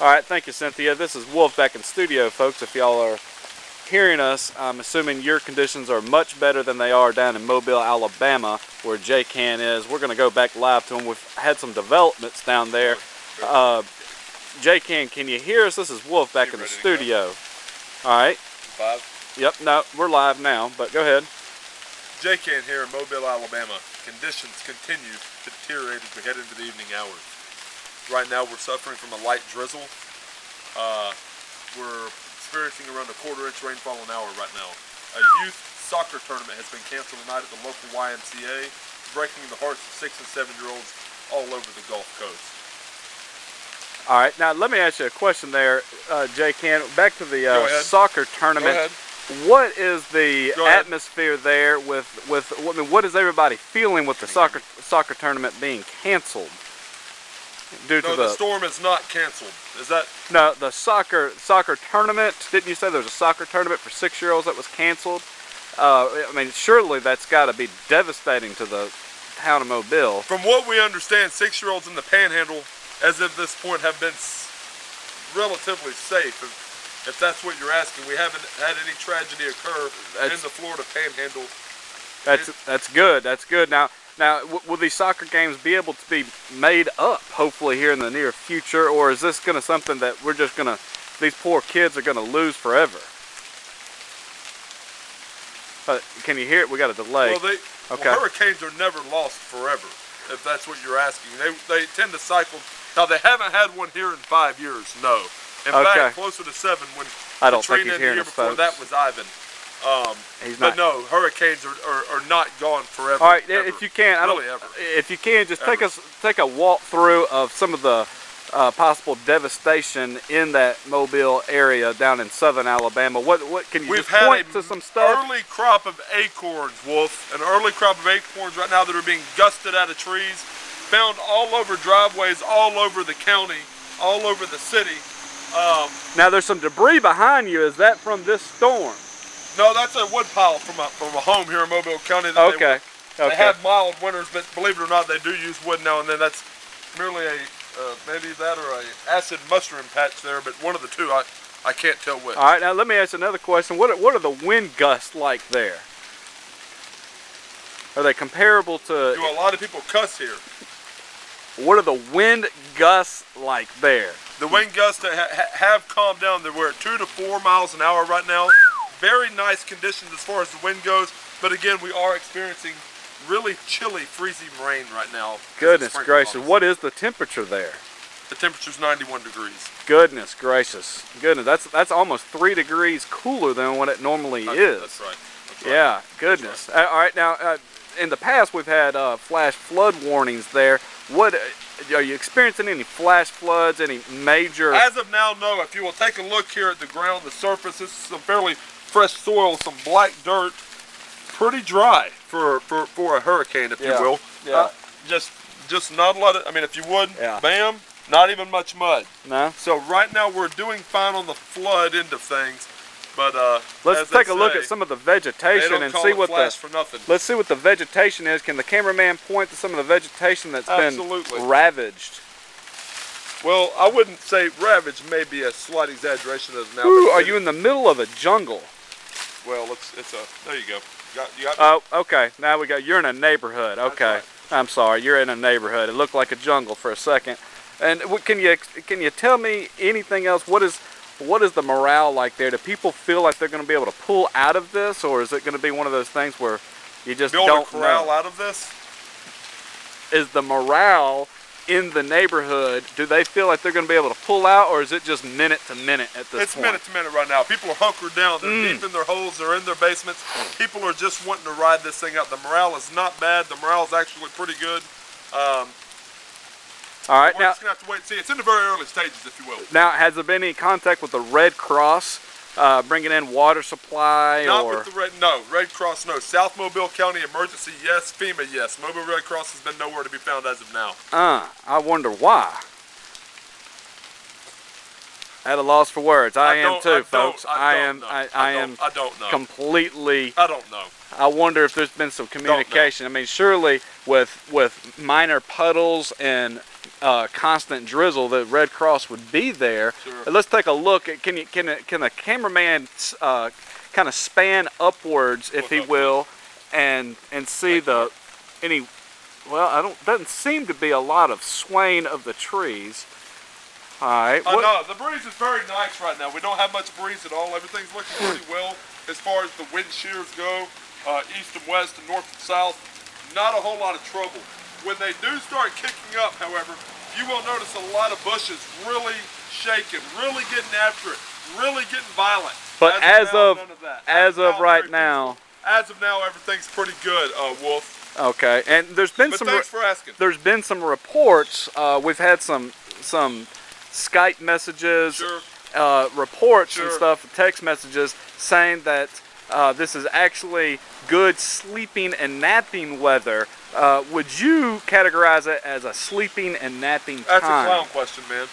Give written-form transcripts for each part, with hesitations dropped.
All right, thank you, Cynthia. This is Wolf back in studio, folks. If y'all are hearing us, I'm assuming your conditions are much better than they are down in Mobile, Alabama, where J-Can is. We're going to go back live to him. We've had some developments down there. J-Can, can you hear us? This is Wolf back in the studio. All right. Live? Yep, no, we're live now, but go ahead. J-Can here in Mobile, Alabama. Conditions continue to deteriorate as we head into the evening hours. Right now we're suffering from a light drizzle. We're experiencing around a quarter-inch rainfall an hour right now. A youth soccer tournament has been canceled tonight at the local YMCA, breaking the hearts of 6- and 7-year-olds all over the Gulf Coast. All right, now let me ask you a question there, J-Can. Back to the soccer tournament. Go ahead. What is the atmosphere there with I mean, what is everybody feeling with the soccer tournament being canceled? Due to the storm is not canceled. Is that? No, the soccer tournament. Didn't you say there was a soccer tournament for 6-year-olds that was canceled? I mean, surely that's got to be devastating to the town of Mobile. From what we understand, 6-year-olds in the Panhandle, as of this point, have been relatively safe. If that's what you're asking, we haven't had any tragedy occur in the Florida Panhandle. That's good. That's good. Now, will these soccer games be able to be made up, hopefully, here in the near future, or is this going to something that we're just going to, these poor kids are going to lose forever? Can you hear it? We got a delay. Well, hurricanes are never lost forever, if that's what you're asking. They tend to cycle. Now, they haven't had one here in 5 years, no. In fact, closer to 7 when I don't think Katrina he's hearing the year us, before folks. that was Ivan. He's but not. no, hurricanes are not gone forever. All right, ever. if you can, Ever. If you can, just take a walk through of some of the possible devastation in that Mobile area down in southern Alabama. What can you point to some stuff? Early crop of acorns, Wolf. An early crop of acorns right now that are being gusted out of trees, found all over driveways, all over the county, all over the city. Now there's some debris behind you. Is that from this storm? No, that's a wood pile from a home here in Mobile County. That They have mild winters, but believe it or not, they do use wood now and then. That's merely a maybe that or a acid mushroom patch there, but one of the two. I can't tell which. All right, now let me ask another question. What are the wind gusts like there? Are they comparable to? Do a lot of people cuss here? What are the wind gusts like there? The wind gusts have calmed down. We're at 2 to 4 miles an hour right now. Very nice conditions as far as the wind goes, but again, we are experiencing really chilly, freezing rain right now. Goodness gracious, what is the temperature there? The temperature's 91 degrees. Goodness gracious, goodness, that's almost 3 degrees cooler than what it normally is. That's right. Yeah, goodness. Right. All right, now in the past we've had flash flood warnings there. What are you experiencing? Any flash floods? Any major? As of now, no. If you will take a look here at the ground, the surface, this is some fairly fresh soil, some black dirt, pretty dry for a hurricane, if you will. Yeah. Just not a lot of. I mean, if you would, bam, not even much mud. No. So right now we're doing fine on the flood end of things, but let's take a look at some of the vegetation and see what let's see what the vegetation is. Can the cameraman point to some of the vegetation that's been ravaged? Well, I wouldn't say ravaged. Maybe a slight exaggeration as now. Ooh, are you in the middle of a jungle? Well, there you go. You got oh, okay. Now you're in a neighborhood. Okay. Right. I'm sorry. You're in a neighborhood. It looked like a jungle for a second. And can you tell me anything else? What is the morale like there? Do people feel like they're going to be able to pull out of this, or is it going to be one of those things where you just don't corral out of this? Is the morale in the neighborhood, do they feel like they're going to be able to pull out, or is it just minute to minute at this point? It's minute to minute right now. People are hunkered down. They're deep in their holes. They're in their basements. People are just wanting to ride this thing out. The morale is not bad. The morale is actually pretty good. All right, we're just going to have to wait and see. It's in the very early stages, if you will. Now, has there been any contact with the Red Cross, bringing in water supply? With the Red Cross, no. South Mobile County Emergency, yes. FEMA, yes. Mobile Red Cross has been nowhere to be found as of now. I wonder why. At a loss for words. I am too, folks. I am completely. I don't know. I wonder if there's been some communication. I mean, surely with minor puddles and constant drizzle, the Red Cross would be there. Sure. Let's take a look. Can the cameraman kind of span upwards, if he will, and see any? Well, doesn't seem to be a lot of swaying of the trees. All right. No, the breeze is very nice right now. We don't have much breeze at all. Everything's looking pretty well as far as the wind shears go, east and west and north and south. Not a whole lot of trouble. When they do start kicking up, however, you will notice a lot of bushes really shaking, really getting after it, really getting violent. But as of right now, everything's pretty good, Wolf. Okay, and thanks for asking. There's been some reports. We've had some Skype messages, reports and stuff, text messages saying that this is actually good sleeping and napping weather. Would you categorize it as a sleeping and napping time? That's a clown question, man.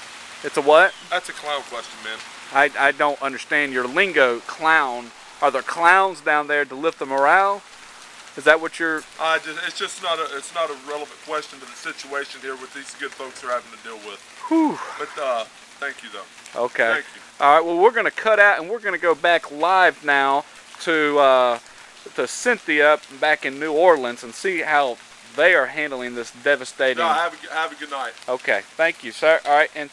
It's a what? That's a clown question, man. I don't understand your lingo, clown. Are there clowns down there to lift the morale? Is that what you're? It's just not a relevant question to the situation here with these good folks are having to deal with. Whew. But thank you though. Okay. Thank you. All right. Well, we're going to cut out and we're going to go back live now to Cynthia back in New Orleans and see how they are handling this devastating. No, have a good night. Okay. Thank you, sir. All right. And